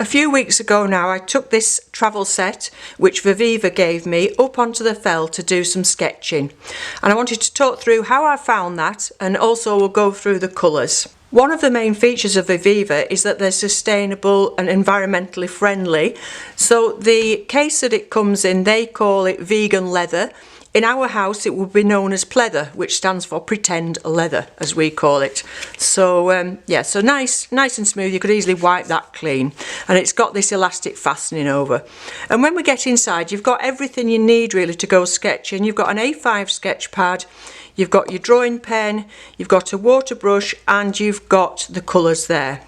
A few weeks ago now, I took this travel set, which Viviva gave me, up onto the fell to do some sketching. And I wanted to talk through how I found that, and also we'll go through the colours. One of the main features of Viviva is that they're sustainable and environmentally friendly. So the case that it comes in, they call it vegan leather. In our house it would be known as pleather, which stands for pretend leather, as we call it. So yeah, so nice and smooth. You could easily wipe that clean, and it's got this elastic fastening over. And when we get inside, you've got everything you need really to go sketching. You've got an A5 sketch pad, you've got your drawing pen, you've got a water brush, and you've got the colours there.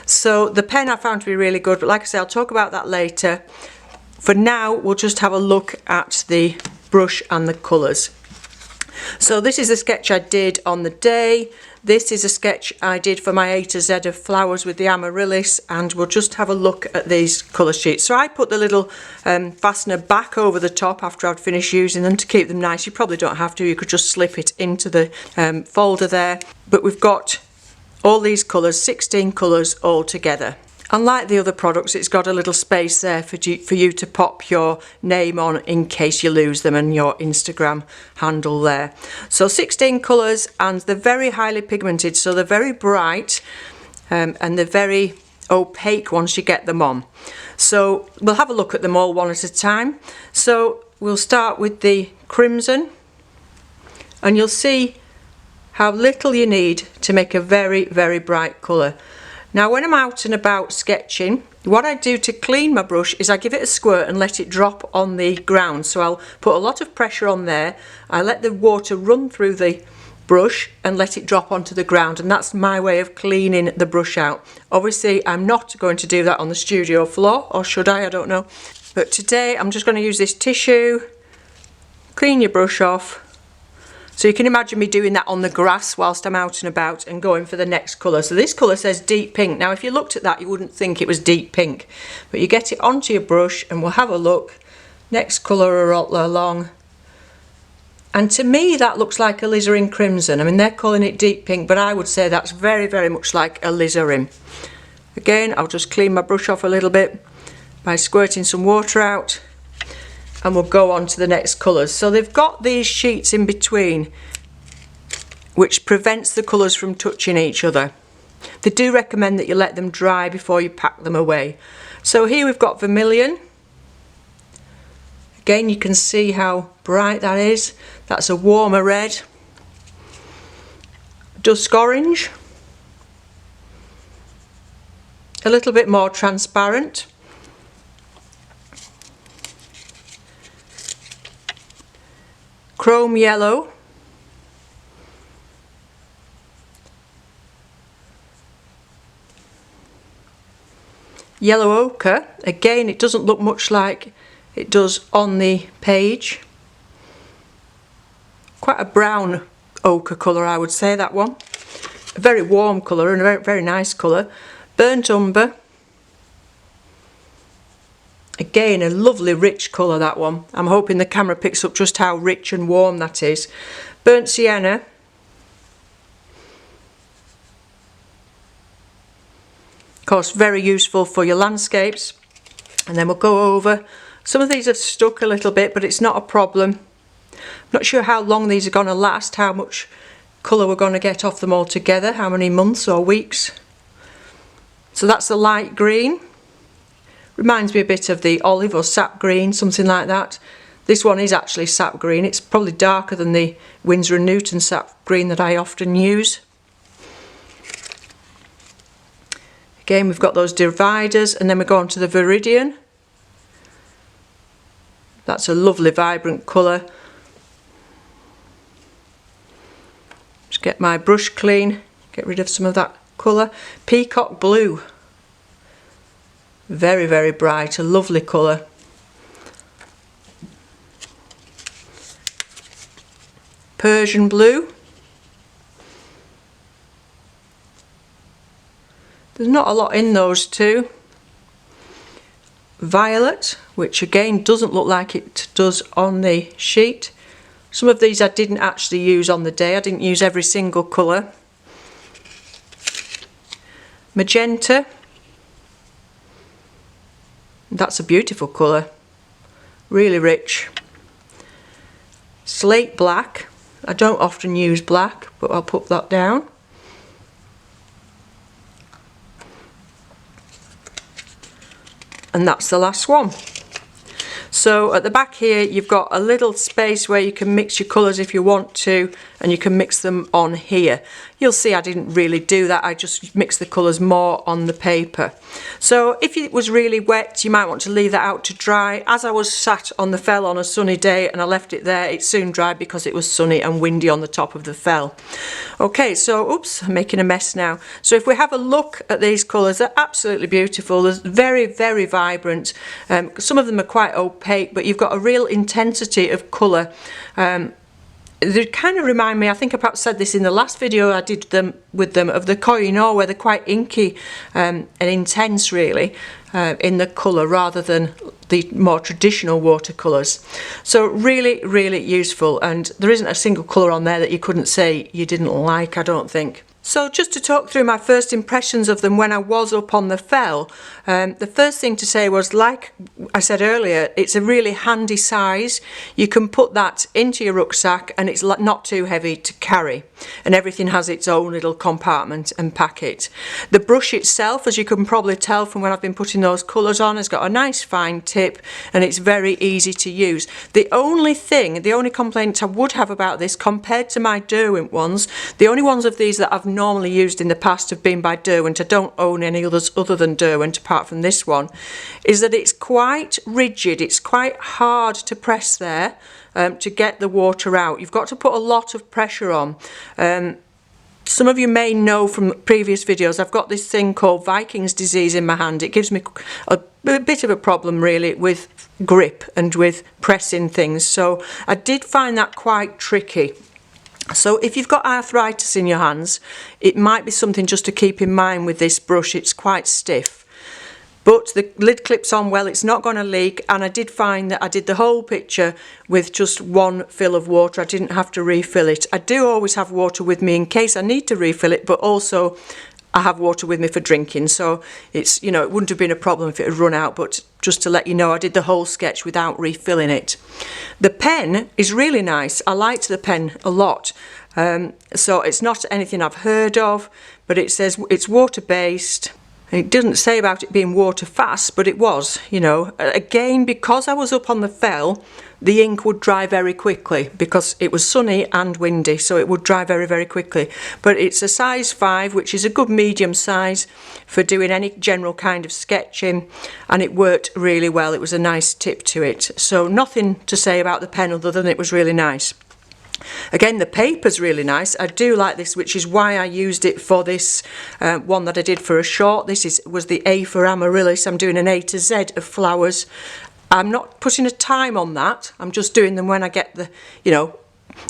So the pen I found to be really good, but like I say, I'll talk about that later. For now, we'll just have a look at the brush and the colours. So this is a sketch I did on the day. This is a sketch I did for my A to Z of flowers with the amaryllis, and we'll just have a look at these colour sheets. So I put the little fastener back over the top after I'd finished using them to keep them nice. You probably don't have to, you could just slip it into the folder there. But we've got all these colours, 16 colours all together. Unlike the other products, it's got a little space there for you to pop your name on in case you lose them, and your Instagram handle there. So 16 colours, and they're very highly pigmented, so they're very bright and they're very opaque once you get them on. So we'll have a look at them all one at a time. So we'll start with the crimson, and you'll see how little you need to make a very, very bright colour. Now when I'm out and about sketching, what I do to clean my brush is I give it a squirt and let it drop on the ground. So I'll put a lot of pressure on there, I let the water run through the brush and let it drop onto the ground, and that's my way of cleaning the brush out. Obviously I'm not going to do that on the studio floor, or should I don't know. But today I'm just going to use this tissue, clean your brush off. So you can imagine me doing that on the grass whilst I'm out and about and going for the next colour. So this colour says deep pink. Now if you looked at that you wouldn't think it was deep pink, but you get it onto your brush and we'll have a look. Next colour along. And to me that looks like alizarin crimson. I mean, they're calling it deep pink, but I would say that's very, very much like alizarin. Again, I'll just clean my brush off a little bit by squirting some water out, and we'll go on to the next colours. So they've got these sheets in between which prevents the colours from touching each other. They do recommend that you let them dry before you pack them away. So here we've got vermilion. Again, you can see how bright that is. That's a warmer red. Dusk orange. A little bit more transparent. Chrome yellow, yellow ochre. Again, it doesn't look much like it does on the page. Quite a brown ochre colour, I would say, that one. A very warm colour and a very, very nice colour. Burnt umber. Again, a lovely rich colour, that one. I'm hoping the camera picks up just how rich and warm that is. Burnt sienna. Of course, very useful for your landscapes. And then we'll go over. Some of these have stuck a little bit, but it's not a problem. I'm not sure how long these are going to last, how much colour we're going to get off them all together, how many months or weeks. So that's the light green. Reminds me a bit of the olive or sap green, something like that. This one is actually sap green. It's probably darker than the Winsor & Newton sap green that I often use. Again, we've got those dividers, and then we go on to the viridian. That's a lovely vibrant colour. Just get my brush clean, get rid of some of that colour. Peacock blue. Very, very bright, a lovely colour. Persian blue. There's not a lot in those two. Violet, which again doesn't look like it does on the sheet. Some of these I didn't actually use on the day. I didn't use every single colour. Magenta. That's a beautiful colour, really rich. Slate black, I don't often use black, but I'll put that down. And that's the last one. So at the back here you've got a little space where you can mix your colours if you want to, and you can mix them on here. You'll see I didn't really do that, I just mixed the colours more on the paper. So if it was really wet you might want to leave that out to dry. As I was sat on the fell on a sunny day and I left it there, it soon dried because it was sunny and windy on the top of the fell. Okay, so oops, I'm making a mess now. So if we have a look at these colours, they're absolutely beautiful. They're very, very vibrant. Some of them are quite opaque, but you've got a real intensity of colour. They kind of remind me, I think I perhaps said this in the last video I did them with them, of the Koh-i-Noor, where they're quite inky and intense really in the colour, rather than the more traditional watercolours. So really, really useful, and there isn't a single colour on there that you couldn't say you didn't like, I don't think. So just to talk through my first impressions of them when I was up on the fell, the first thing to say was, like I said earlier, it's a really handy size. You can put that into your rucksack and it's not too heavy to carry, and everything has its own little compartment and packet. The brush itself, as you can probably tell from when I've been putting those colours on, has got a nice fine tip and it's very easy to use. The only complaint I would have about this compared to my Derwent ones, the only ones of these that I've normally used in the past have been by Derwent. I don't own any others other than Derwent apart from this one, is that it's quite rigid, it's quite hard to press there to get the water out. You've got to put a lot of pressure on. Some of you may know from previous videos I've got this thing called Viking's disease in my hand. It gives me a bit of a problem really with grip and with pressing things, so I did find that quite tricky. So if you've got arthritis in your hands, it might be something just to keep in mind with this brush. It's quite stiff, but the lid clips on well, it's not going to leak, and I did find that I did the whole picture with just one fill of water. I didn't have to refill it. I do always have water with me in case I need to refill it, but also I have water with me for drinking, so it's, you know, it wouldn't have been a problem if it had run out, but just to let you know, I did the whole sketch without refilling it. The pen is really nice. I liked the pen a lot. So it's not anything I've heard of, but it says it's water-based. It doesn't say about it being water fast, but it was, you know. Again, because I was up on the fell, the ink would dry very quickly because it was sunny and windy, so it would dry very, very quickly. But it's a size 5, which is a good medium size for doing any general kind of sketching, and it worked really well. It was a nice tip to it. So nothing to say about the pen other than it was really nice. Again, the paper's really nice. I do like this, which is why I used it for this one that I did for a short. This was the A for Amaryllis. I'm doing an A to Z of flowers. I'm not putting a time on that. I'm just doing them when I get the, you know,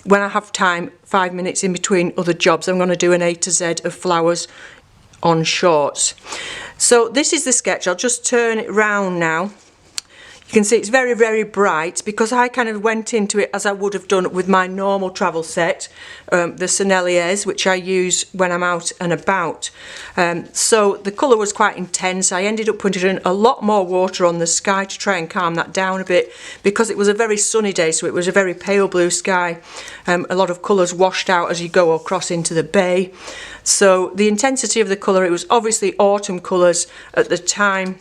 when I have time, 5 minutes in between other jobs. I'm going to do an A to Z of flowers on shorts. So this is the sketch. I'll just turn it round now. You can see it's very, very bright because I kind of went into it as I would have done with my normal travel set, the Senneliers, which I use when I'm out and about. So the colour was quite intense. I ended up putting in a lot more water on the sky to try and calm that down a bit because it was a very sunny day, so it was a very pale blue sky. A lot of colours washed out as you go across into the bay. So the intensity of the colour, it was obviously autumn colours at the time.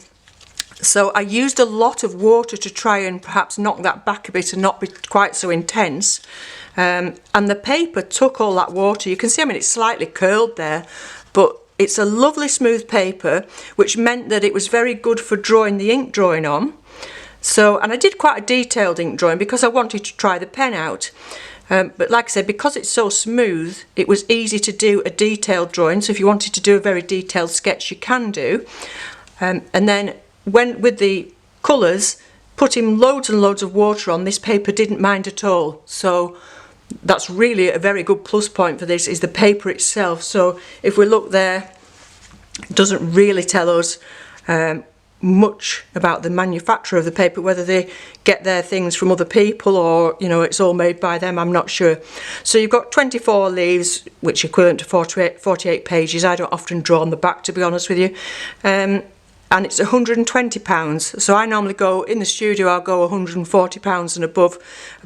So I used a lot of water to try and perhaps knock that back a bit and not be quite so intense. And the paper took all that water. You can see, I mean, it's slightly curled there, but it's a lovely smooth paper, which meant that it was very good for drawing the ink drawing on. So, and I did quite a detailed ink drawing because I wanted to try the pen out. But like I said, because it's so smooth, it was easy to do a detailed drawing. So if you wanted to do a very detailed sketch, you can do. And then when with the colours, putting loads and loads of water on, this paper didn't mind at all. So that's really a very good plus point for this, is the paper itself. So if we look there, it doesn't really tell us much about the manufacturer of the paper, whether they get their things from other people or, you know, it's all made by them, I'm not sure. So you've got 24 leaves, which equivalent to 48 pages. I don't often draw on the back, to be honest with you. and it's £120. So I normally go in the studio, I'll go £140 and above,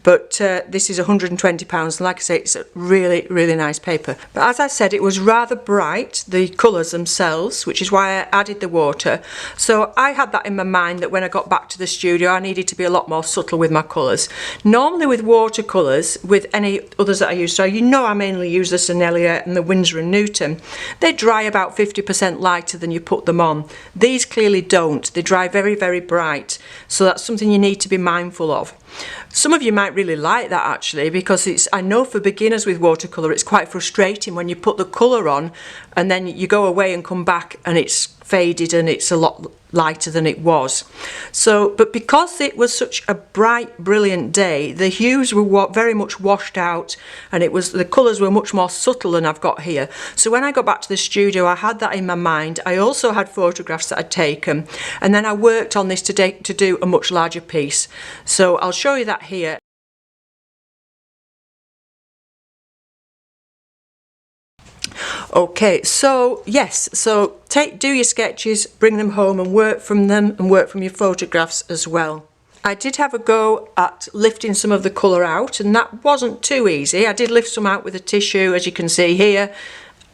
but this is £120, and like I say, it's a really, really nice paper. But as I said, it was rather bright, the colours themselves, which is why I added the water. So I had that in my mind that when I got back to the studio, I needed to be a lot more subtle with my colours. Normally with watercolours, with any others that I use, so you know I mainly use the Sennelier and the Winsor & Newton, they dry about 50% lighter than you put them on. These clearly don't. They dry very, very bright, so that's something you need to be mindful of. Some of you might really like that actually, because I know for beginners with watercolour it's quite frustrating when you put the colour on and then you go away and come back and it's faded and it's a lot lighter than it was. So, but because it was such a bright, brilliant day, the hues were very much washed out, and the colours were much more subtle than I've got here. So when I got back to the studio, I had that in my mind. I also had photographs that I'd taken, and then I worked on this to do a much larger piece. So I'll show you that here. Okay, so yes, so do your sketches, bring them home and work from them, and work from your photographs as well. I did have a go at lifting some of the colour out, and that wasn't too easy. I did lift some out with a tissue, as you can see here,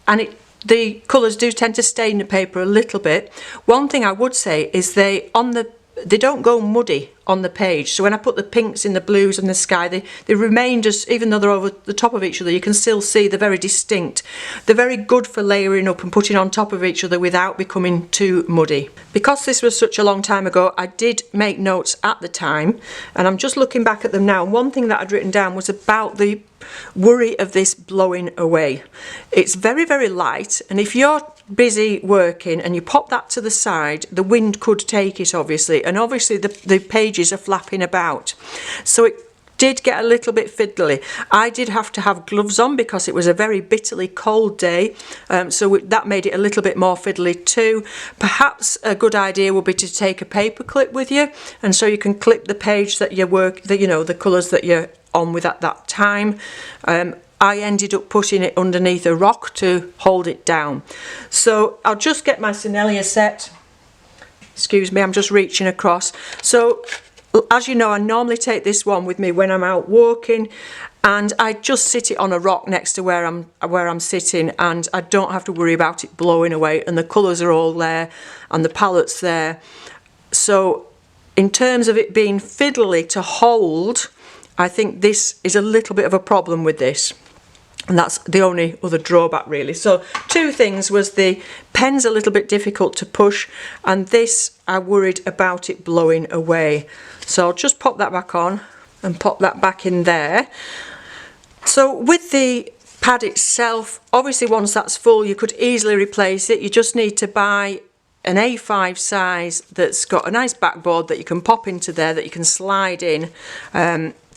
and the colours do tend to stain the paper a little bit. One thing I would say is they don't go muddy on the page, so when I put the pinks in the blues and the sky, they remain just, even though they're over the top of each other, you can still see they're very distinct. They're very good for layering up and putting on top of each other without becoming too muddy. Because this was such a long time ago, I did make notes at the time, and I'm just looking back at them now, and one thing that I'd written down was about the worry of this blowing away. It's very, very light, and if you're busy working and you pop that to the side, the wind could take it obviously, and obviously the pages are flapping about, so it did get a little bit fiddly. I did have to have gloves on because it was a very bitterly cold day, so that made it a little bit more fiddly too. Perhaps a good idea would be to take a paper clip with you, and so you can clip the page that you the colours that you're on with at that time. I ended up putting it underneath a rock to hold it down. So I'll just get my Sennelier set. Excuse me, I'm just reaching across. So as you know, I normally take this one with me when I'm out walking, and I just sit it on a rock next to where I'm sitting, and I don't have to worry about it blowing away, and the colours are all there and the palette's there. So in terms of it being fiddly to hold, I think this is a little bit of a problem with this. And that's the only other drawback really. So two things was the pen's a little bit difficult to push, and this I worried about it blowing away. So I'll just pop that back on and pop that back in there. So with the pad itself, obviously once that's full you could easily replace it. You just need to buy an A5 size that's got a nice backboard that you can pop into there, that you can slide in,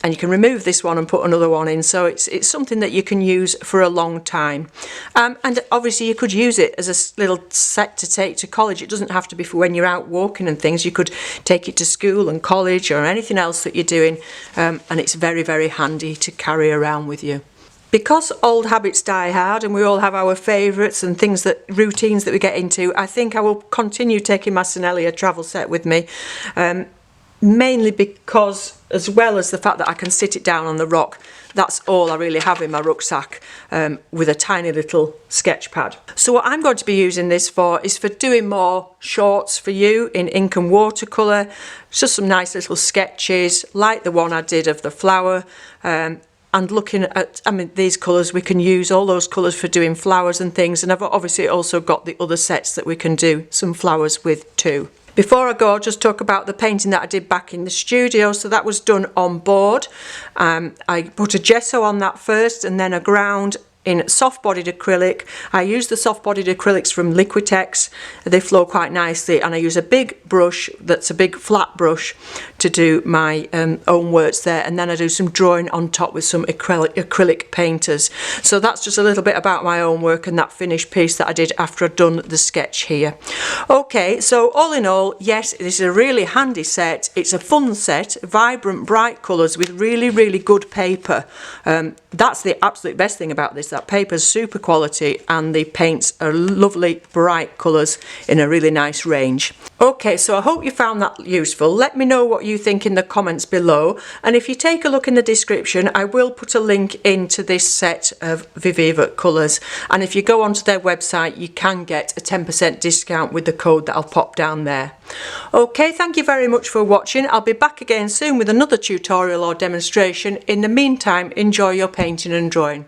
and you can remove this one and put another one in, so it's something that you can use for a long time. And obviously you could use it as a little set to take to college. It doesn't have to be for when you're out walking and things. You could take it to school and college or anything else that you're doing, and it's very, very handy to carry around with you. Because old habits die hard and we all have our favourites and routines that we get into, I think I will continue taking my Sennelier travel set with me. Mainly because, as well as the fact that I can sit it down on the rock, that's all I really have in my rucksack, with a tiny little sketch pad. So what I'm going to be using this for is for doing more shorts for you in ink and watercolour, just some nice little sketches like the one I did of the flower, and looking at, these colours, we can use all those colours for doing flowers and things, and I've obviously also got the other sets that we can do some flowers with too. Before I go, I'll just talk about the painting that I did back in the studio. So that was done on board. I put a gesso on that first, and then a ground in soft-bodied acrylic. I use the soft-bodied acrylics from Liquitex. They flow quite nicely, and I use a big brush that's a big flat brush to do my own works there, and then I do some drawing on top with some acrylic painters. So that's just a little bit about my own work and that finished piece that I did after I'd done the sketch here. Okay, so all in all, yes, this is a really handy set. It's a fun set, vibrant, bright colours with really, really good paper. That's the absolute best thing about this That paper's super quality and the paints are lovely bright colours in a really nice range. Okay, so I hope you found that useful. Let me know what you think in the comments below, and if you take a look in the description I will put a link into this set of Viviva colours, and if you go onto their website you can get a 10% discount with the code that I'll pop down there. Okay, thank you very much for watching. I'll be back again soon with another tutorial or demonstration. In the meantime, enjoy your painting and drawing.